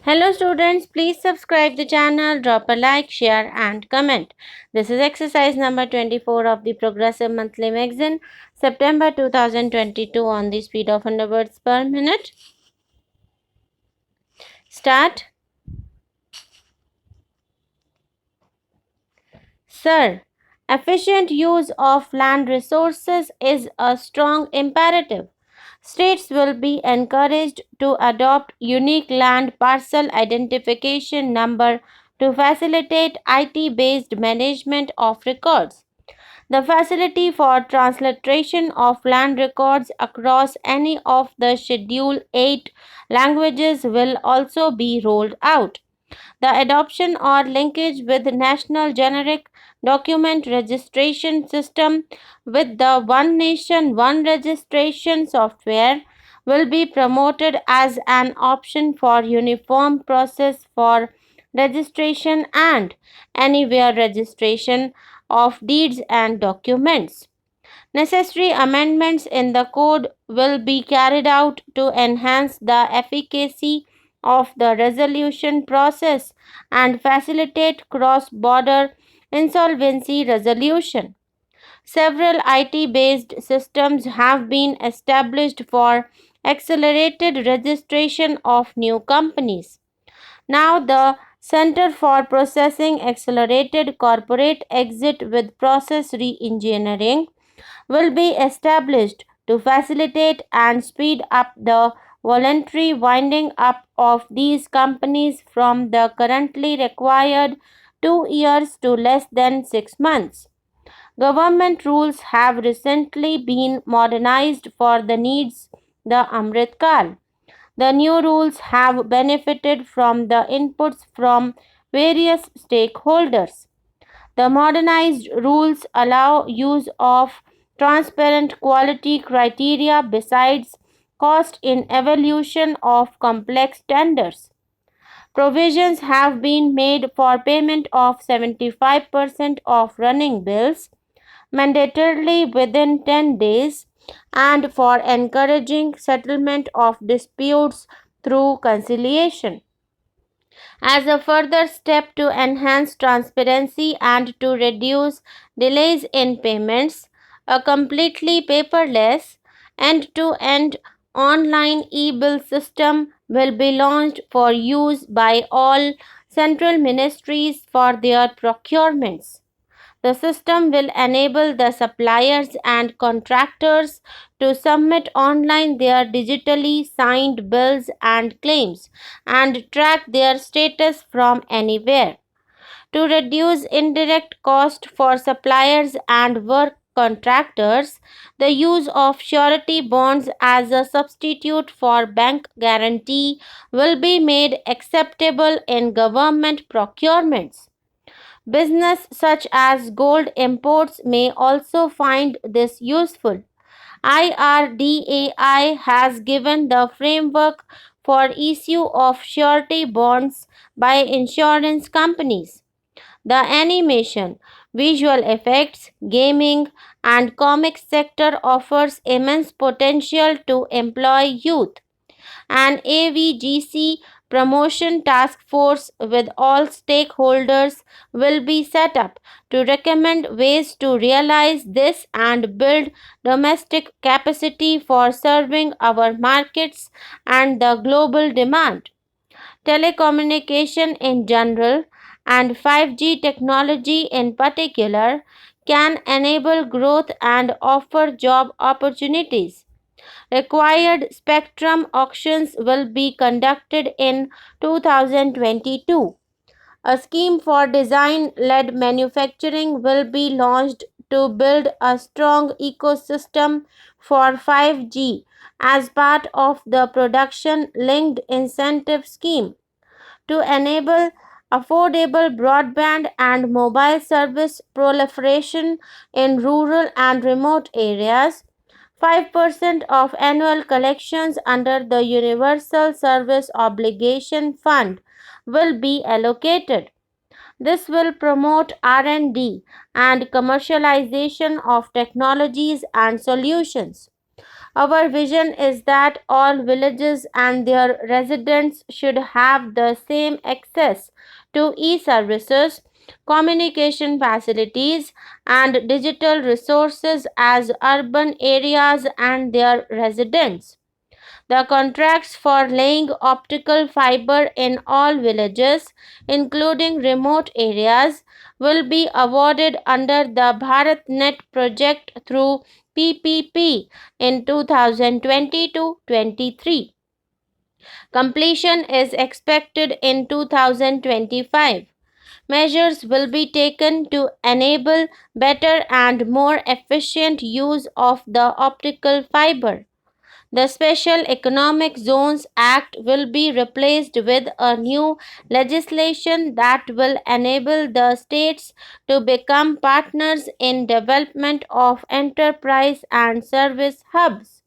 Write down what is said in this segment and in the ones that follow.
Hello students, please subscribe the channel, drop a like, share and comment. This is exercise number 24 of the Progressive Monthly Magazine, September 2022 on the speed of 100 words per minute. Start. Sir, efficient use of land resources is a strong imperative. States will be encouraged to adopt unique land parcel identification number to facilitate IT-based management of records. The facility for transliteration of land records across any of the Schedule 8 languages will also be rolled out. The adoption or linkage with the National Generic Document Registration System with the One Nation One Registration software will be promoted as an option for uniform process for registration and anywhere registration of deeds and documents. Necessary amendments in the code will be carried out to enhance the efficacy of the resolution process and facilitate cross-border insolvency resolution. Several IT-based systems have been established for accelerated registration of new companies. Now the Center for Processing Accelerated Corporate Exit with Process Reengineering will be established to facilitate and speed up the voluntary winding up of these companies from the currently required 2 years to less than 6 months. Government rules have recently been modernized for the needs the Amrit Kal. The new rules have benefited from the inputs from various stakeholders. The modernized rules allow use of transparent quality criteria besides cost in evaluation of complex tenders. Provisions have been made for payment of 75% of running bills mandatorily within 10 days and for encouraging settlement of disputes through conciliation. As a further step to enhance transparency and to reduce delays in payments, a completely paperless end-to-end online e-bill system will be launched for use by all central ministries for their procurements. The system will enable the suppliers and contractors to submit online their digitally signed bills and claims and track their status from anywhere. To reduce indirect cost for suppliers and work contractors, the use of surety bonds as a substitute for bank guarantee will be made acceptable in government procurements. Business such as gold imports may also find this useful. IRDAI has given the framework for issue of surety bonds by insurance companies. The animation, visual effects, gaming, and comics sector offers immense potential to employ youth. An AVGC promotion task force with all stakeholders will be set up to recommend ways to realize this and build domestic capacity for serving our markets and the global demand. Telecommunication in general and 5G technology in particular can enable growth and offer job opportunities. Required spectrum auctions will be conducted in 2022. A scheme for design led manufacturing will be launched to build a strong ecosystem for 5G as part of the production linked incentive scheme to enable affordable broadband and mobile service proliferation in rural and remote areas. 5% of annual collections under the Universal Service Obligation Fund will be allocated. This will promote R&D and commercialization of technologies and solutions. Our vision is that all villages and their residents should have the same access to e-services, communication facilities, and digital resources as urban areas and their residents. The contracts for laying optical fiber in all villages, including remote areas, will be awarded under the BharatNet project through PPP in 2022-23. Completion is expected in 2025. Measures will be taken to enable better and more efficient use of the optical fiber. The Special Economic Zones Act will be replaced with a new legislation that will enable the states to become partners in development of enterprise and service hubs.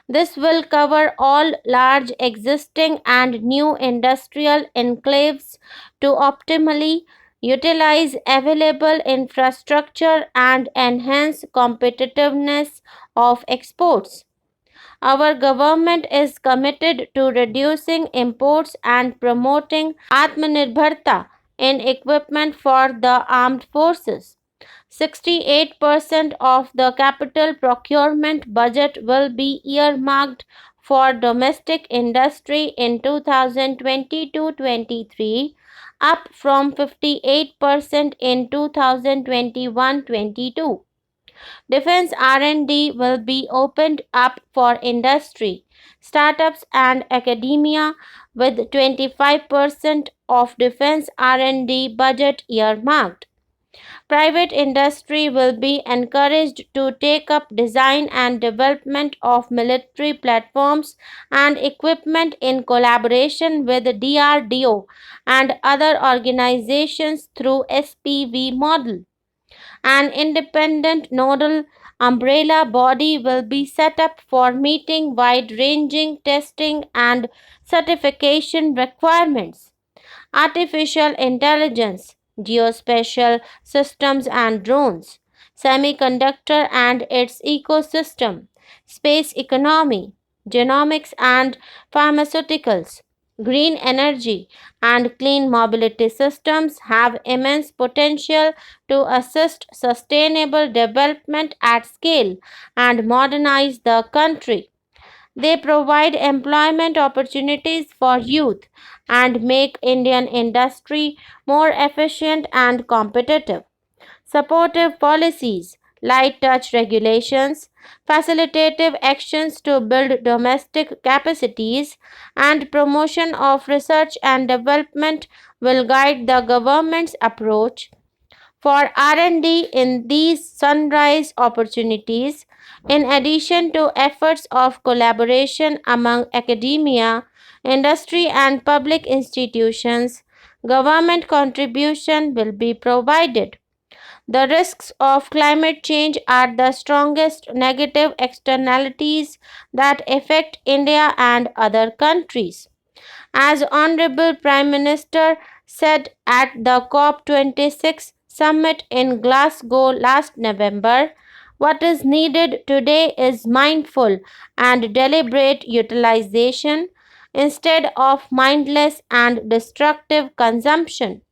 This will cover all large existing and new industrial enclaves to optimally utilize available infrastructure and enhance competitiveness of exports. Our government is committed to reducing imports and promoting Atmanirbharta in equipment for the armed forces. 68% of the capital procurement budget will be earmarked for domestic industry in 2022-23, up from 58% in 2021-22. Defense R&D will be opened up for industry, startups and academia with 25% of defense R&D budget earmarked. Private industry will be encouraged to take up design and development of military platforms and equipment in collaboration with DRDO and other organizations through SPV model. An independent nodal umbrella body will be set up for meeting wide ranging testing and certification requirements. Artificial intelligence, geospatial systems and drones, semiconductor and its ecosystem, space economy, genomics and pharmaceuticals, green energy, and clean mobility systems have immense potential to assist sustainable development at scale and modernize the country. They provide employment opportunities for youth and make Indian industry more efficient and competitive. Supportive policies, light touch regulations, facilitative actions to build domestic capacities, and promotion of research and development will guide the government's approach for R&D in these sunrise opportunities, in addition to efforts of collaboration among academia, industry and public institutions, government contribution will be provided. The risks of climate change are the strongest negative externalities that affect India and other countries. As Honorable Prime Minister said at the COP26 summit in Glasgow last November, what is needed today is mindful and deliberate utilization instead of mindless and destructive consumption.